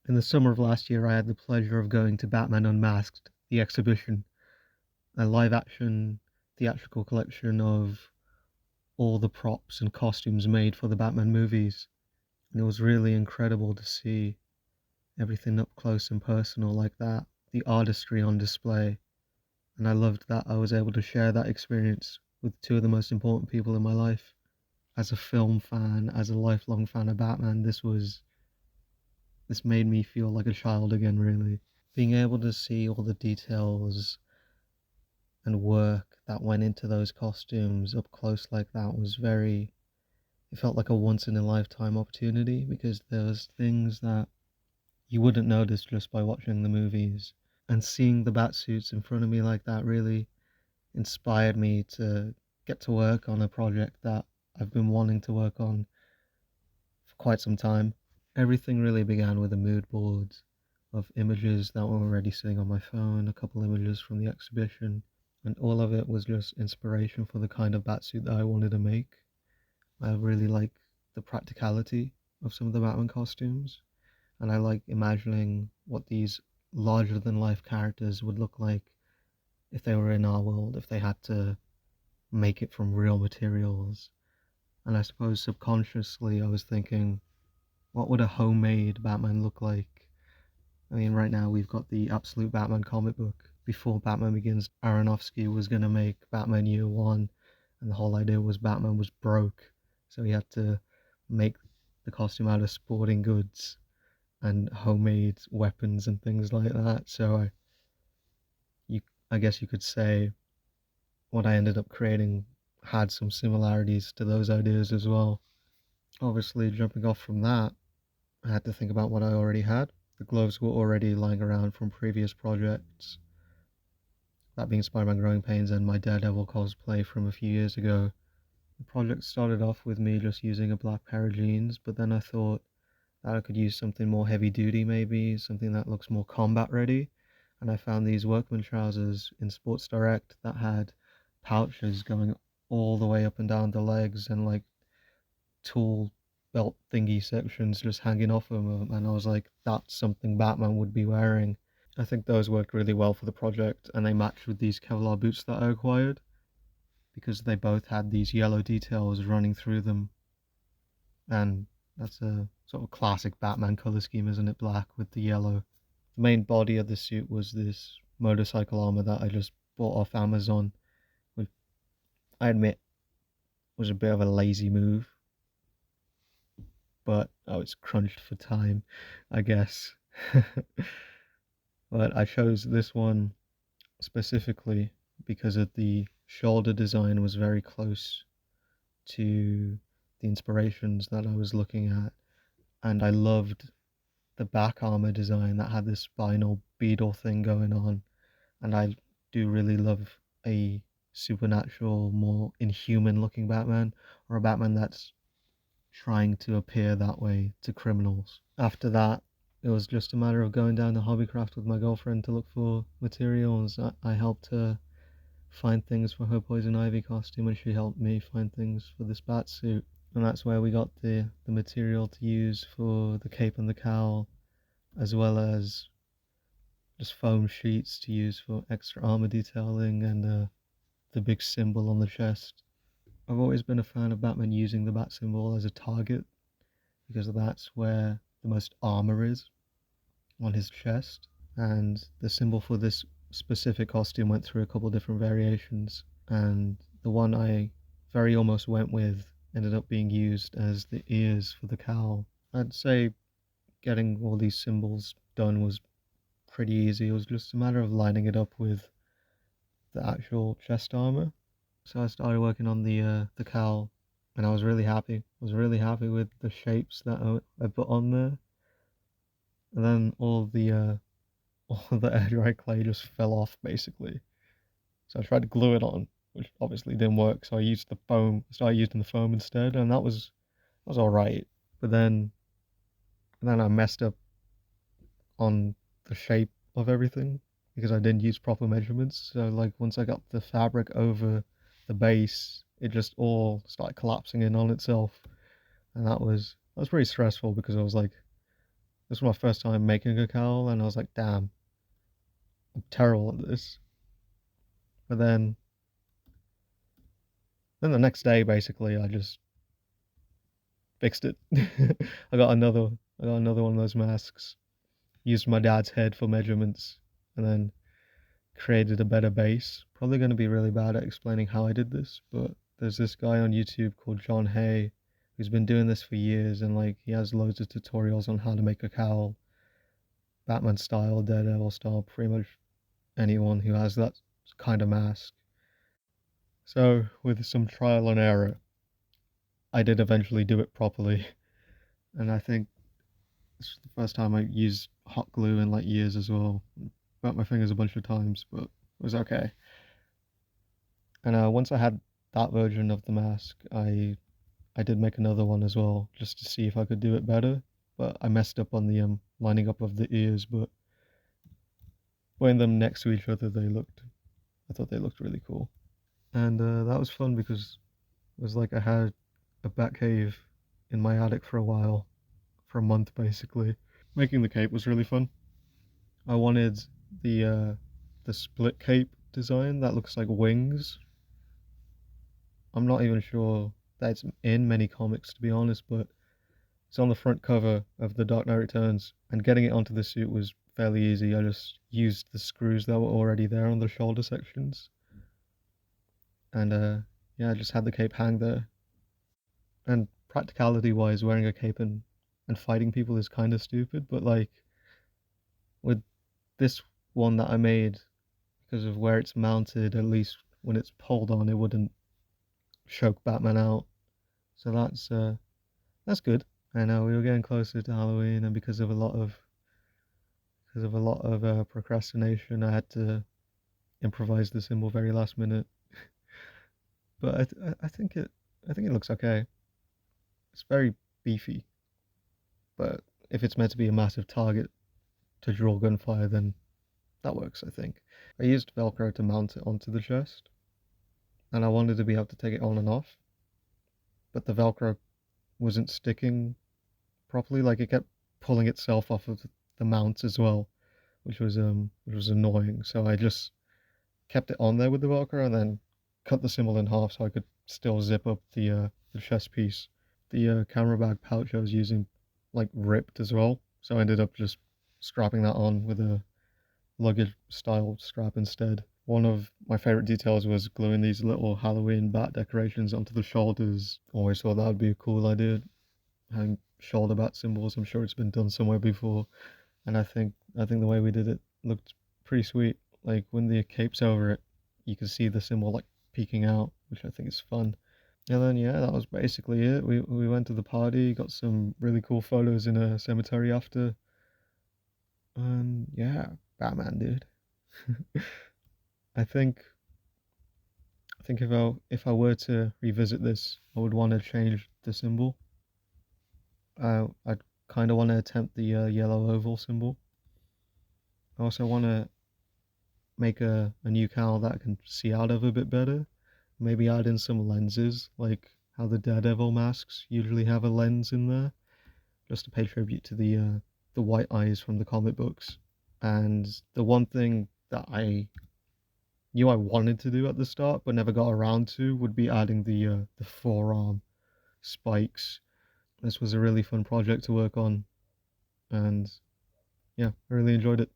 In the summer of last year, I had the pleasure of going to Batman Unmasked, the exhibition, a live action theatrical collection of all the props and costumes made for the Batman movies. And it was really incredible to see everything up close and personal like that, the artistry on display. And I loved that I was able to share that experience with two of the most important people in my life. As a film fan, as a lifelong fan of Batman, this made me feel like a child again, really. Being able to see all the details and work that went into those costumes up close like that was it felt like a once in a lifetime opportunity, because there was things that you wouldn't notice just by watching the movies. And seeing the Batsuits in front of me like that really inspired me to get to work on a project that I've been wanting to work on for quite some time. Everything really began with a mood board of images that were already sitting on my phone, a couple images from the exhibition, and all of it was just inspiration for the kind of Batsuit that I wanted to make. I really like the practicality of some of the Batman costumes, and I like imagining what these larger than life characters would look like if they were in our world, if they had to make it from real materials. And I suppose subconsciously I was thinking, what would a homemade Batman look like? I mean, right now we've got the Absolute Batman comic book. Before Batman Begins, Aronofsky was going to make Batman Year One, and the whole idea was Batman was broke, so he had to make the costume out of sporting goods and homemade weapons and things like that. You, I guess you could say what I ended up creating had some similarities to those ideas as well. Obviously, jumping off from that, I had to think about what I already had. The gloves were already lying around from previous projects, that being Spider-Man Growing Pains and my Daredevil cosplay from a few years ago. The project started off with me just using a black pair of jeans, but then I thought that I could use something more heavy duty, maybe something that looks more combat ready. And I found these workman trousers in Sports Direct that had pouches going all the way up and down the legs, and like tool belt thingy sections just hanging off of them. And I was like, that's something Batman would be wearing. I think those worked really well for the project, and they matched with these Kevlar boots that I acquired, because they both had these yellow details running through them. And that's a sort of classic Batman color scheme, isn't it? Black with the yellow. The main body of the suit was this motorcycle armor that I just bought off Amazon, which I admit was a bit of a lazy move, but I was crunched for time, I guess. But I chose this one specifically because of the shoulder design was very close to the inspirations that I was looking at, and I loved the back armor design that had this spinal beetle thing going on. And I do really love a supernatural, more inhuman looking Batman, or a Batman that's trying to appear that way to criminals. After that, it was just a matter of going down to Hobbycraft with my girlfriend to look for materials. I helped her find things for her Poison Ivy costume, and she helped me find things for this bat suit. And that's where we got the material to use for the cape and the cowl, as well as just foam sheets to use for extra armor detailing, and the big symbol on the chest. I've always been a fan of Batman using the bat symbol as a target, because that's where the most armor is, on his chest. And the symbol for this specific costume went through a couple different variations, and the one I very almost went with ended up being used as the ears for the cowl. I'd say getting all these symbols done was pretty easy. It was just a matter of lining it up with the actual chest armor. So I started working on the cowl, and I was really happy. I was really happy with the shapes that I put on there. And then all the air dry clay just fell off basically. So I tried to glue it on, which obviously didn't work. So I used the foam. Started using the foam instead, and that was all right. But then I messed up on the shape of everything, because I didn't use proper measurements. So like once I got the fabric over the base, it just all started collapsing in on itself, and that was pretty stressful, because I was like, This was my first time making a cowl, and I was like, damn, I'm terrible at this. But then the next day, basically, I just fixed it. I got another, I got another one of those masks. Used my dad's head for measurements, and then created a better base. Probably going to be really bad at explaining how I did this, but there's this guy on YouTube called John Hay who's been doing this for years, and like he has loads of tutorials on how to make a cowl, Batman style, Daredevil style, pretty much anyone who has that kind of mask. So with some trial and error, I did eventually do it properly, and I think it's the first time I used hot glue in like years as well. Burnt my fingers a bunch of times, but it was okay. And once I had that version of the mask, I did make another one as well, just to see if I could do it better. But I messed up on the lining up of the ears. But putting them next to each other, I thought they looked really cool. And that was fun because it was like I had a bat cave in my attic for a while, for a month basically. Making the cape was really fun. I wanted the split cape design that looks like wings. I'm not even sure that it's in many comics, to be honest, but it's on the front cover of The Dark Knight Returns, and getting it onto the suit was fairly easy. I just used the screws that were already there on the shoulder sections, and yeah, I just had the cape hang there. And practicality wise, wearing a cape and fighting people is kind of stupid, but like with this one that I made, because of where it's mounted, at least when it's pulled on, it wouldn't choke Batman out. So that's good. I know we were getting closer to Halloween, and because of a lot of procrastination, I had to improvise the symbol very last minute. But I think it looks okay. It's very beefy, but if it's meant to be a massive target to draw gunfire, then that works. I think I used Velcro to mount it onto the chest, and I wanted to be able to take it on and off, but the Velcro wasn't sticking properly. Like it kept pulling itself off of the mount as well, which was annoying. So I just kept it on there with the Velcro and then cut the symbol in half so I could still zip up the chest piece. The camera bag pouch I was using like ripped as well, so I ended up just strapping that on with a luggage style strap instead. One of my favorite details was gluing these little Halloween bat decorations onto the shoulders. Always thought that would be a cool idea. Having shoulder bat symbols, I'm sure it's been done somewhere before, and I think the way we did it looked pretty sweet. Like when the cape's over it, you can see the symbol like peeking out, which I think is fun. And then yeah, that was basically it. We went to the party, got some really cool photos in a cemetery after, and yeah, Batman, dude. I think I think if I were to revisit this, I would want to change the symbol. I'd kind of want to attempt the yellow oval symbol. I also want to make a new cowl that I can see out of a bit better. Maybe add in some lenses, like how the Daredevil masks usually have a lens in there, just to pay tribute to the white eyes from the comic books. And the one thing that I knew I wanted to do at the start but never got around to would be adding the forearm spikes. This was a really fun project to work on, and yeah, I really enjoyed it.